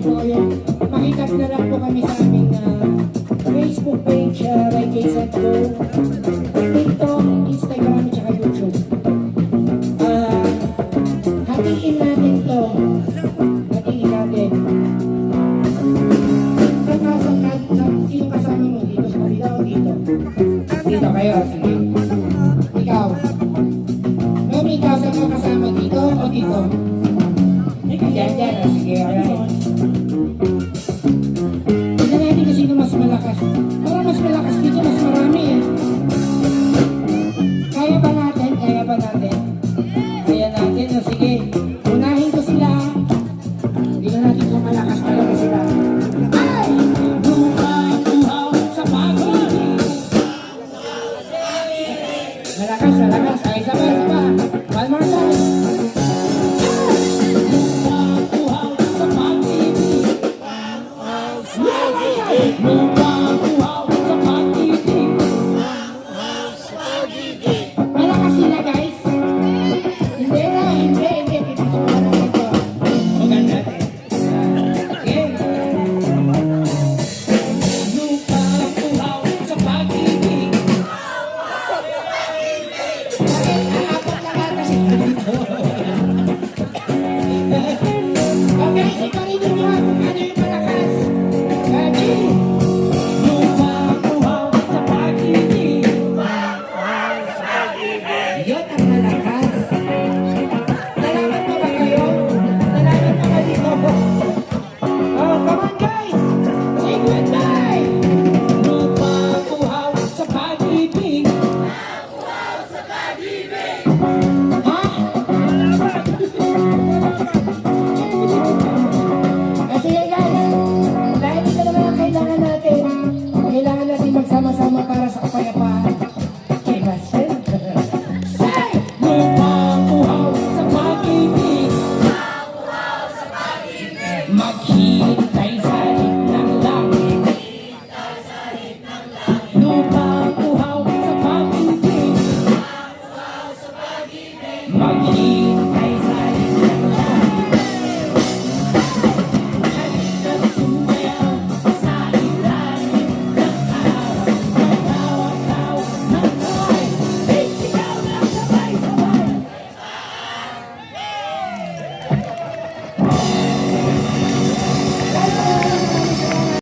po kayo. Makitag na lang po kami sa aming Facebook page, Right Case and Go, TikTok, Instagram, at saka YouTube. Hatiin natin to. Hatiin natin. Sino kasama mo? Dito sa kabila o dito? Dito kayo, sige. Ikaw. Mami, ikaw sa mga kasama dito o dito? Diyan, sige, alright. Tignan natin kung sino mas malakas. Para mas malakas dito, mas marami.